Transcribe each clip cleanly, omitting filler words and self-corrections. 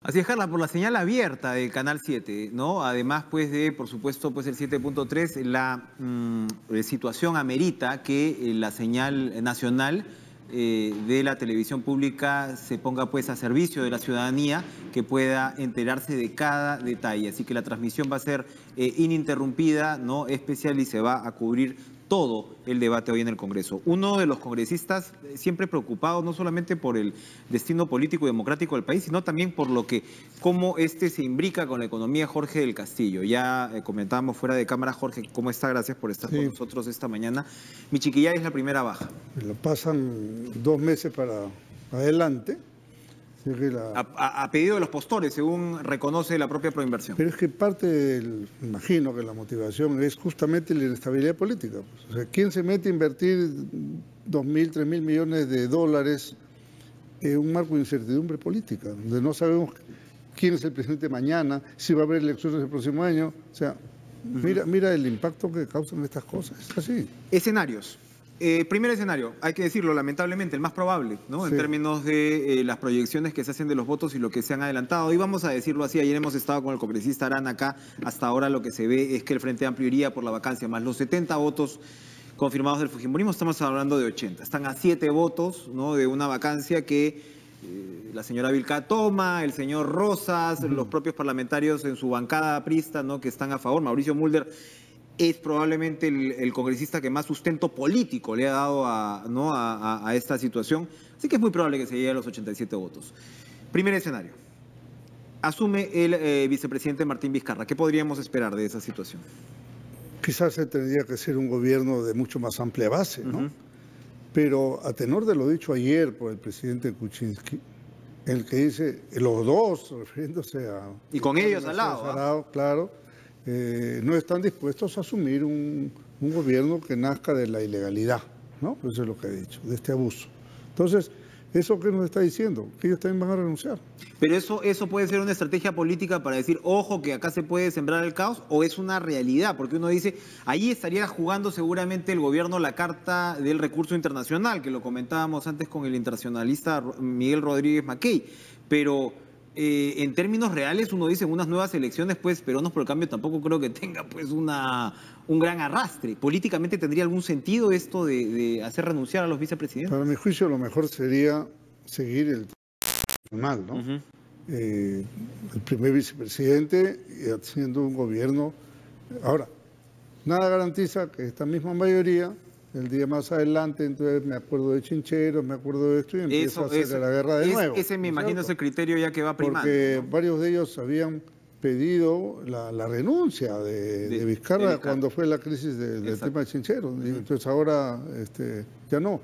Así es, Carla, por la señal abierta del Canal 7, ¿no? Además, pues, por supuesto, pues el 7.3, la situación amerita que la señal nacional de la televisión pública se ponga, pues, a servicio de la ciudadanía, que pueda enterarse de cada detalle. Así que la transmisión va a ser ininterrumpida, ¿no? Especial, y se va a cubrir todo el debate hoy en el Congreso. Uno de los congresistas siempre preocupado no solamente por el destino político y democrático del país, sino también por cómo se imbrica con la economía, Jorge del Castillo. Ya comentábamos fuera de cámara. Jorge, ¿cómo está? Gracias por estar con nosotros esta mañana. Michiquillay es la primera baja. Lo pasan 2 meses para adelante. A pedido de los postores, según reconoce la propia Proinversión. Pero es que imagino que la motivación es justamente la inestabilidad política. O sea, ¿quién se mete a invertir 2.000, 3.000 millones de dólares en un marco de incertidumbre política, donde no sabemos quién es el presidente mañana, si va a haber elecciones el próximo año? O sea, mira el impacto que causan estas cosas. Es así. Escenarios. Primer escenario, hay que decirlo, lamentablemente, el más probable, ¿no? Sí. En términos de las proyecciones que se hacen de los votos y lo que se han adelantado. Y vamos a decirlo así, ayer hemos estado con el congresista Arana acá. Hasta ahora lo que se ve es que el Frente Amplio iría por la vacancia, más los 70 votos confirmados del fujimorismo. Estamos hablando de 80. Están a 7 votos, ¿no?, de una vacancia que la señora Vilca toma, el señor Rosas, los propios parlamentarios en su bancada aprista, ¿no?, que están a favor. Mauricio Mulder es probablemente el congresista que más sustento político le ha dado a esta situación. Así que es muy probable que se llegue a los 87 votos. Primer escenario. Asume el vicepresidente Martín Vizcarra. ¿Qué podríamos esperar de esa situación? Quizás se tendría que ser un gobierno de mucho más amplia base, ¿no? Pero a tenor de lo dicho ayer por el presidente Kuczynski, el que dice, los dos, refiriéndose a... Y con ellos al lado. Claro. No están dispuestos a asumir un gobierno que nazca de la ilegalidad, ¿no? Eso es lo que ha dicho, de este abuso. Entonces, ¿eso qué nos está diciendo? Que ellos también van a renunciar. Pero eso puede ser una estrategia política para decir, ojo, que acá se puede sembrar el caos, o es una realidad, porque uno dice, ahí estaría jugando seguramente el gobierno la carta del recurso internacional, que lo comentábamos antes con el internacionalista Miguel Rodríguez Mackey, pero... en términos reales uno dice, en unas nuevas elecciones, pues Peronos por el Cambio tampoco creo que tenga pues un gran arrastre. ¿Políticamente tendría algún sentido esto de hacer renunciar a los vicepresidentes? Para mi juicio lo mejor sería seguir el normal, ¿no? El primer vicepresidente haciendo un gobierno. Ahora, nada garantiza que esta misma mayoría, el día más adelante, entonces me acuerdo de Chincheros, me acuerdo de esto y empiezo a hacer la guerra de nuevo. Ese me imagino es el criterio ya que va primando. Porque varios de ellos habían pedido la renuncia de Vizcarra cuando fue la crisis del tema de Chincheros. Y entonces ahora ya no.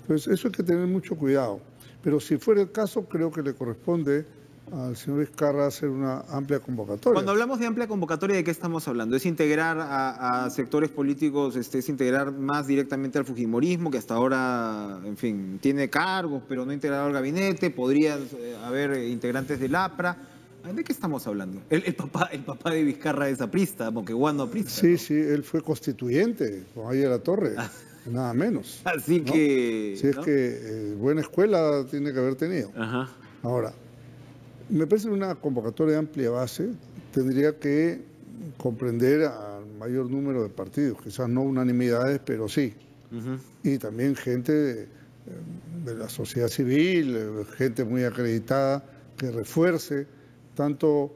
Entonces eso hay que tener mucho cuidado. Pero si fuera el caso, creo que le corresponde al señor Vizcarra hacer una amplia convocatoria. Cuando hablamos de amplia convocatoria, ¿de qué estamos hablando? ¿Es integrar a sectores políticos, es integrar más directamente al fujimorismo, que hasta ahora, en fin, tiene cargos, pero no integrado al gabinete? ¿Podría haber integrantes del APRA? ¿De qué estamos hablando? El papá de Vizcarra es aprista, moqueguano aprista. Sí, ¿no? Sí, él fue constituyente con Aya La Torre, nada menos. Así ¿no? que... Si es que buena escuela tiene que haber tenido. Ajá. Ahora, me parece que una convocatoria de amplia base tendría que comprender al mayor número de partidos, quizás no unanimidades, pero sí. Y también gente de la sociedad civil, gente muy acreditada, que refuerce tanto,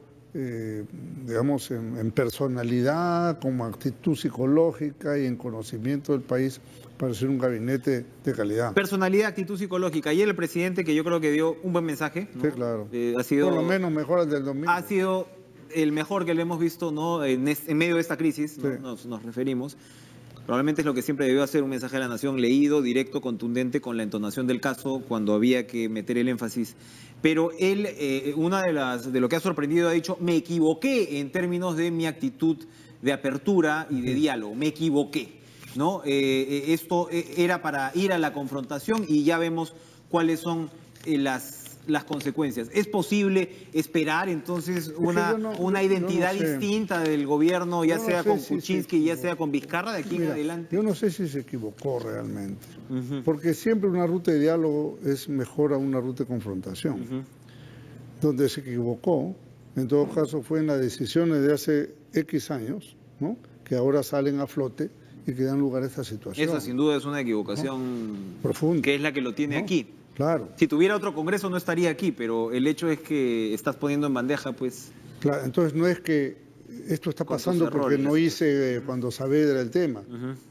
digamos, en personalidad como actitud psicológica y en conocimiento del país para ser un gabinete de calidad. Personalidad, actitud psicológica. Ayer el presidente, que yo creo que dio un buen mensaje, ¿no? Sí, claro. Ha sido, por lo menos mejor el del 2000. Ha sido el mejor que le hemos visto, ¿no?, en medio de esta crisis, sí. ¿no? Nos referimos. Probablemente es lo que siempre debió hacer, un mensaje a la nación leído, directo, contundente, con la entonación del caso, cuando había que meter el énfasis. Pero él, de lo que ha sorprendido, ha dicho, me equivoqué en términos de mi actitud de apertura y de diálogo, me equivoqué, ¿no? Esto era para ir a la confrontación y ya vemos cuáles son las consecuencias. ¿Es posible esperar entonces una identidad distinta del gobierno, ya sea con Kuczynski, ya sea con Vizcarra, de aquí en adelante? Yo no sé si se equivocó realmente, porque siempre una ruta de diálogo es mejor a una ruta de confrontación. Donde se equivocó, en todo caso, fue en las decisiones de hace X años, ¿no?, que ahora salen a flote y que dan lugar a esta situación. Esa sin duda es una equivocación, ¿no?, profunda, que es la que lo tiene, ¿no?, aquí. Claro. Si tuviera otro Congreso no estaría aquí, pero el hecho es que estás poniendo en bandeja, pues... Claro, entonces no es que esto está pasando porque no hice cuando Saavedra el tema.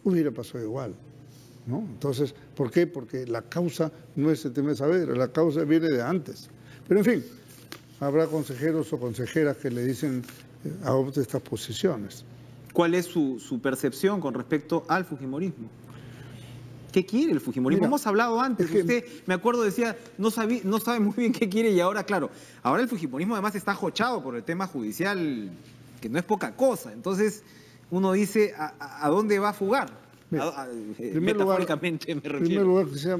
Hubiera pasado igual, ¿no? Entonces, ¿por qué? Porque la causa no es el tema de Saavedra, la causa viene de antes. Pero en fin, habrá consejeros o consejeras que le dicen adopte estas posiciones. ¿Cuál es su percepción con respecto al fujimorismo? ¿Qué quiere el fujimorismo? Mira, hemos hablado antes, usted, me acuerdo, decía, no sabe muy bien qué quiere, y ahora, claro, ahora el fujimorismo además está ajochado por el tema judicial, que no es poca cosa. Entonces, uno dice, ¿a dónde va a fugar? Metafóricamente me refiero. En primer lugar, quisiera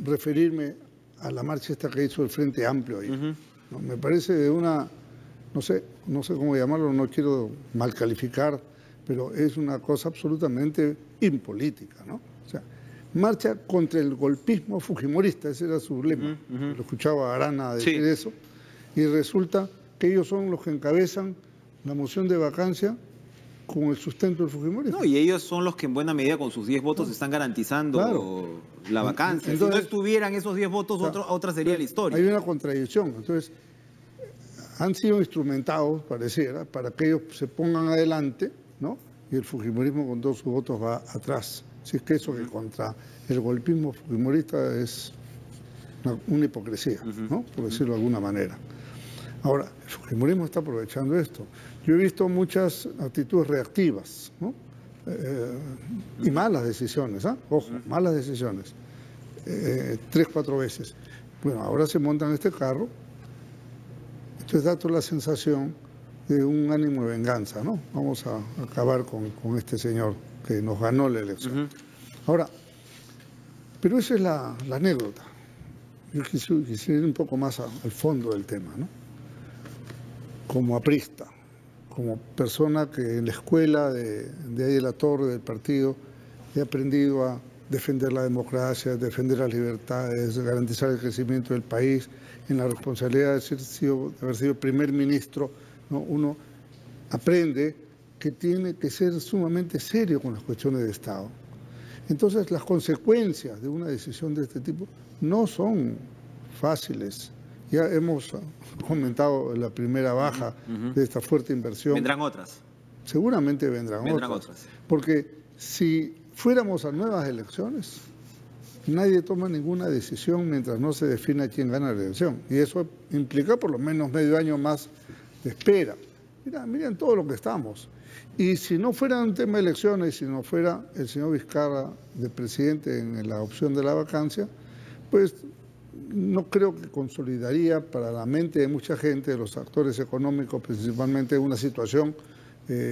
referirme a la marcha esta que hizo el Frente Amplio ahí. ¿No? Me parece de una, no sé cómo llamarlo, no quiero mal calificar, pero es una cosa absolutamente impolítica, ¿no? O sea, marcha contra el golpismo fujimorista, ese era su lema. Lo escuchaba a Arana decir eso, y resulta que ellos son los que encabezan la moción de vacancia con el sustento del fujimorismo. No, y ellos son los que en buena medida con sus 10 votos están garantizando la vacancia. Entonces, si no estuvieran esos 10 votos, otra sería la historia. Hay una contradicción. Entonces, han sido instrumentados, pareciera, para que ellos se pongan adelante, ¿no?, y el fujimorismo con todos sus votos va atrás. Si es que eso que contra el golpismo fujimorista es una hipocresía, ¿no?, por decirlo de alguna manera. Ahora, el fujimorismo está aprovechando esto. Yo he visto muchas actitudes reactivas, ¿no?, y malas decisiones, ojo, malas decisiones, 3, 4 veces. Bueno, ahora se montan este carro, entonces da toda la sensación de un ánimo de venganza, ¿no? Vamos a acabar con este señor que nos ganó la elección. Ahora, pero esa es la anécdota. Yo quisiera ir un poco más al fondo del tema, ¿no? Como aprista, como persona que en la escuela de ahí de la torre del partido he aprendido a defender la democracia, defender las libertades, garantizar el crecimiento del país, en la responsabilidad de haber sido primer ministro, ¿no? Uno aprende que tiene que ser sumamente serio con las cuestiones de Estado. Entonces, las consecuencias de una decisión de este tipo no son fáciles. Ya hemos comentado la primera baja de esta fuerte inversión. ¿Vendrán otras? Seguramente vendrán otras. Porque si fuéramos a nuevas elecciones, nadie toma ninguna decisión mientras no se defina quién gana la elección. Y eso implica por lo menos medio año más de espera. Miren todo lo que estamos. Y si no fuera un tema de elecciones, si no fuera el señor Vizcarra de presidente en la opción de la vacancia, pues no creo que consolidaría para la mente de mucha gente, de los actores económicos, principalmente una situación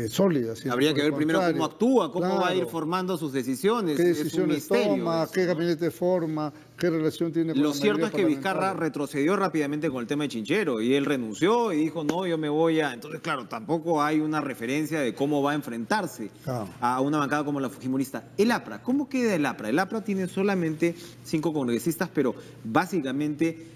sólida. Habría que ver primero cómo actúa, cómo va a ir formando sus decisiones. ¿Qué decisiones toma? ¿Qué gabinete forma? ¿Qué relación tiene con la mayoría parlamentaria? Lo cierto es que Vizcarra retrocedió rápidamente con el tema de Chinchero y él renunció y dijo, no, yo me voy a... Entonces, claro, tampoco hay una referencia de cómo va a enfrentarse a una bancada como la fujimorista. El APRA, ¿cómo queda el APRA? El APRA tiene solamente 5 congresistas, pero básicamente...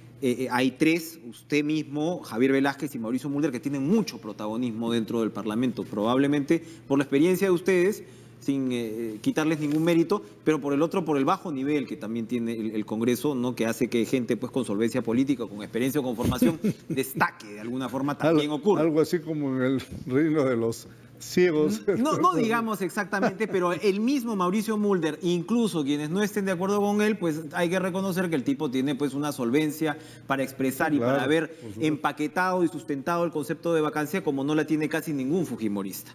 hay 3, usted mismo, Javier Velázquez y Mauricio Mulder, que tienen mucho protagonismo dentro del Parlamento, probablemente por la experiencia de ustedes, sin quitarles ningún mérito, pero por el bajo nivel que también tiene el Congreso, ¿no?, que hace que gente pues con solvencia política, con experiencia o con formación, destaque de alguna forma, también ocurre. Algo así como en el reino de los ciegos. No digamos exactamente, pero el mismo Mauricio Mulder, incluso quienes no estén de acuerdo con él, pues hay que reconocer que el tipo tiene pues una solvencia para expresar y para haber empaquetado y sustentado el concepto de vacancia como no la tiene casi ningún fujimorista.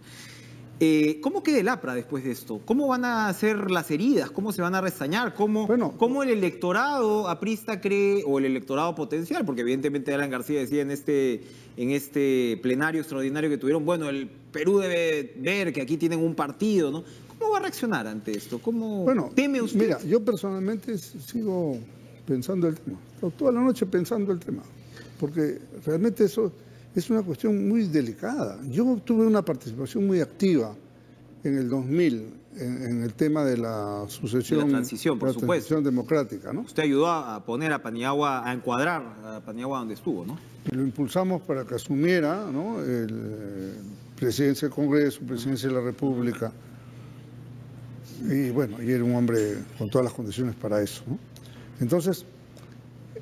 ¿Cómo queda el APRA después de esto? ¿Cómo van a ser las heridas? ¿Cómo se van a restañar? ¿Cómo el electorado aprista cree, o el electorado potencial? Porque evidentemente Alan García decía en este plenario extraordinario que tuvieron, bueno, el Perú debe ver que aquí tienen un partido, ¿no? ¿Cómo va a reaccionar ante esto? ¿Cómo teme usted? Mira, yo personalmente sigo pensando el tema, toda la noche pensando el tema, porque realmente eso es una cuestión muy delicada. Yo tuve una participación muy activa en el 2000 en el tema de la sucesión, de la transición, por supuesto, transición democrática, ¿no? Usted ayudó a poner a Paniagua, a encuadrar a Paniagua donde estuvo, ¿no? Y lo impulsamos para que asumiera, ¿no?, presidencia del Congreso, presidencia de la República. Y bueno, y era un hombre con todas las condiciones para eso, ¿no? Entonces,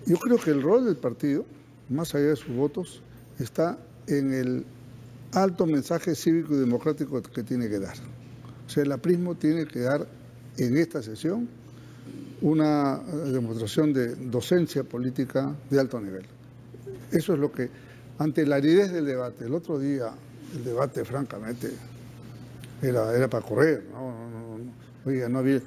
yo creo que el rol del partido, más allá de sus votos, está en el alto mensaje cívico y democrático que tiene que dar. O sea, el aprismo tiene que dar en esta sesión una demostración de docencia política de alto nivel. Eso es lo que, ante la aridez del debate, el otro día el debate francamente era para correr, ¿no? Oiga, no había,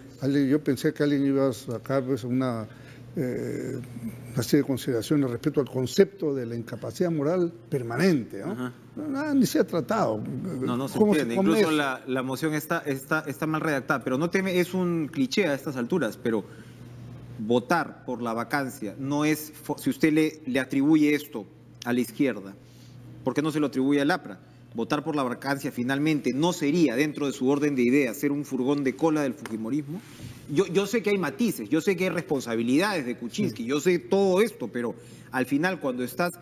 yo pensé que alguien iba a sacar pues, una serie de consideraciones respecto al concepto de la incapacidad moral permanente, ¿no? Nada, ni se ha tratado. No se entiende. Incluso la moción está mal redactada, pero no teme, es un cliché a estas alturas, pero votar por la vacancia no es, si usted le atribuye esto a la izquierda, ¿por qué no se lo atribuye al APRA? Votar por la vacancia finalmente no sería, dentro de su orden de ideas, ser un furgón de cola del fujimorismo. Yo sé que hay matices, yo sé que hay responsabilidades de Kuczynski, yo sé todo esto, pero al final cuando estás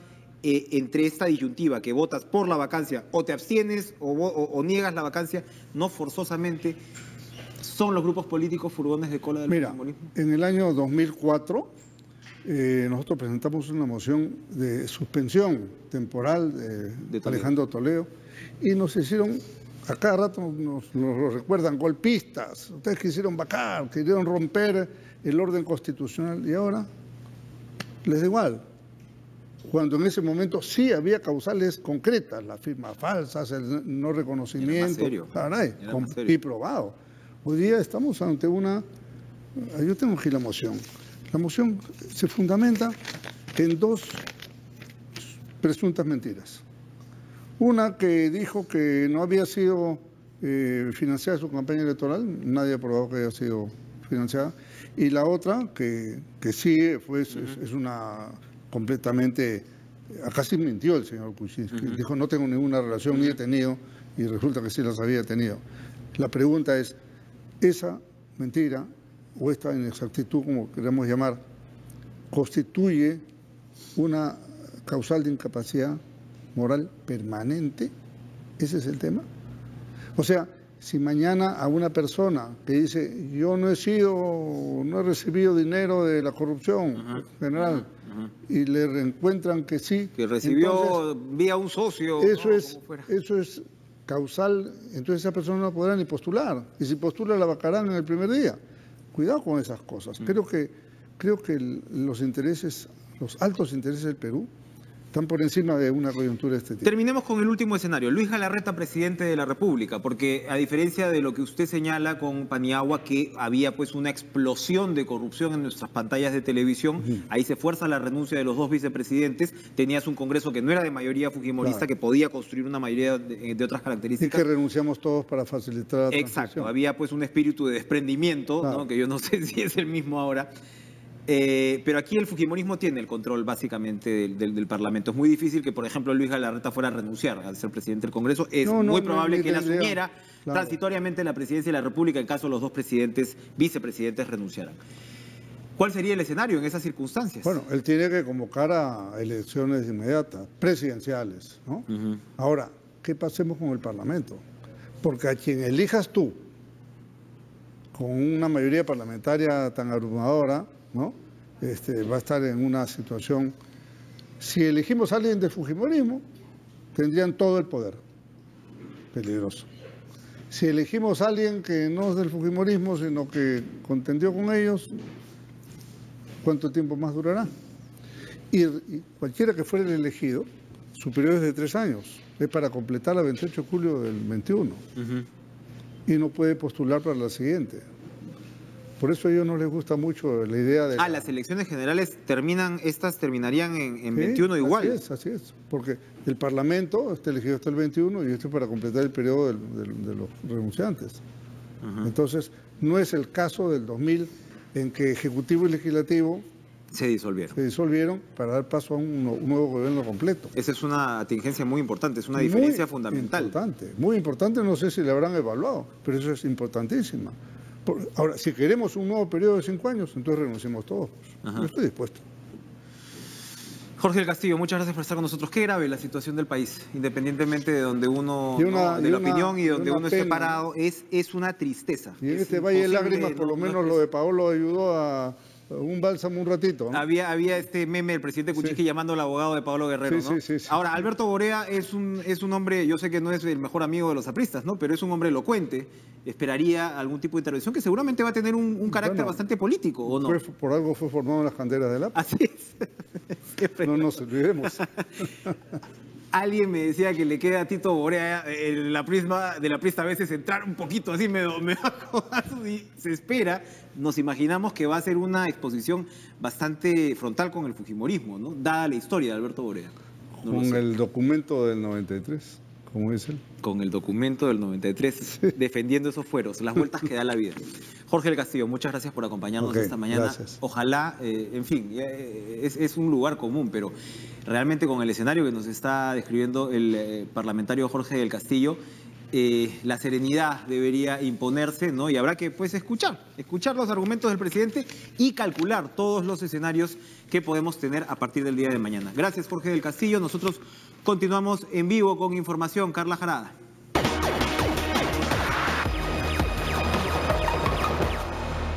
entre esta disyuntiva que votas por la vacancia o te abstienes o niegas la vacancia, no forzosamente son los grupos políticos furgones de cola del fujimorismo. En el año 2004 nosotros presentamos una moción de suspensión temporal de Alejandro Toledo y nos hicieron, a cada rato nos lo recuerdan, golpistas. Ustedes quisieron vacar, quisieron romper el orden constitucional y ahora les da igual. Cuando en ese momento sí había causales concretas, las firmas falsas, el no reconocimiento, y probado. Hoy día estamos ante una... Yo tengo aquí la moción. La moción se fundamenta en dos presuntas mentiras. Una que dijo que no había sido financiada su campaña electoral, nadie ha probado que haya sido financiada, y la otra que sí es una completamente, acá sí mintió el señor Kuczynski, dijo no tengo ninguna relación ni he tenido, y resulta que sí las había tenido. La pregunta es, esa mentira o esta inexactitud, como queramos llamar, constituye una causal de incapacidad moral permanente. ¿Ese es el tema? O sea, si mañana a una persona que dice yo no he recibido dinero de la corrupción general y le reencuentran que sí, que recibió vía un socio, eso es causal, entonces esa persona no podrá ni postular, y si postula la vacarán en el primer día. Cuidado con esas cosas. Creo que los intereses, los altos intereses del Perú están por encima de una coyuntura de este tipo. Terminemos con el último escenario. Luis Galarreta, presidente de la República, porque a diferencia de lo que usted señala con Paniagua, que había pues una explosión de corrupción en nuestras pantallas de televisión, ahí se fuerza la renuncia de los dos vicepresidentes, tenías un Congreso que no era de mayoría fujimorista, que podía construir una mayoría de otras características. Y que renunciamos todos para facilitar la transición. Exacto, había pues un espíritu de desprendimiento, ¿no? Que yo no sé si es el mismo ahora. Pero aquí el fujimorismo tiene el control básicamente del Parlamento. Es muy difícil que, por ejemplo, Luis Galarreta fuera a renunciar al ser presidente del Congreso. Es muy probable que él asumiera transitoriamente la presidencia de la República en caso los dos vicepresidentes renunciaran. ¿Cuál sería el escenario en esas circunstancias? Bueno, él tiene que convocar a elecciones inmediatas, presidenciales, ¿no? Ahora, ¿qué pasemos con el Parlamento? Porque a quien elijas tú, con una mayoría parlamentaria tan abrumadora, ¿no? Va a estar en una situación, si elegimos a alguien del fujimorismo, tendrían todo el poder, peligroso. Si elegimos a alguien que no es del fujimorismo, sino que contendió con ellos, ¿cuánto tiempo más durará? Y cualquiera que fuera el elegido, su periodo es de 3 años, es para completar el 28 de julio del 21, y no puede postular para la siguiente. Por eso a ellos no les gusta mucho la idea de... las elecciones generales terminarían en 21 igual. Así es, porque el Parlamento está elegido hasta el 21 y esto es para completar el periodo de los renunciantes. Entonces, no es el caso del 2000 en que Ejecutivo y Legislativo Se disolvieron. Se disolvieron para dar paso a un nuevo gobierno completo. Esa es una tingencia muy importante, es una diferencia fundamental. Muy importante, no sé si le habrán evaluado, pero eso es importantísima. Ahora, si queremos un nuevo periodo de 5 años, entonces renunciemos todos. Yo estoy dispuesto. Jorge del Castillo, muchas gracias por estar con nosotros. Qué grave la situación del país, independientemente de donde uno, de la opinión y donde uno esté parado, es una tristeza. Y en este Valle de Lágrimas, por lo menos lo de Paolo ayudó a un bálsamo un ratito, ¿no? Había este meme del presidente Kuczynski llamando al abogado de Paolo Guerrero, ¿no? Sí. Ahora, Alberto Borea es un hombre, yo sé que no es el mejor amigo de los apristas, ¿no? Pero es un hombre elocuente. Esperaría algún tipo de intervención que seguramente va a tener un carácter bastante político, ¿o no? Por algo fue formado en las canteras del APRA. Así es. No nos olvidemos. Alguien me decía que le queda a Tito Borea de la Aprista a veces entrar un poquito así, me bajo y se espera. Nos imaginamos que va a ser una exposición bastante frontal con el fujimorismo, ¿no? Dada la historia de Alberto Borea. Con el documento del 93, como dice él. Con el documento del 93, defendiendo esos fueros, las vueltas que da la vida. Jorge del Castillo, muchas gracias por acompañarnos esta mañana. Gracias. Ojalá, en fin, es un lugar común, pero realmente con el escenario que nos está describiendo el parlamentario Jorge del Castillo, la serenidad debería imponerse, ¿no? Y habrá que, pues, escuchar los argumentos del presidente y calcular todos los escenarios que podemos tener a partir del día de mañana. Gracias, Jorge del Castillo. Nosotros continuamos en vivo con información. Carla Jarada.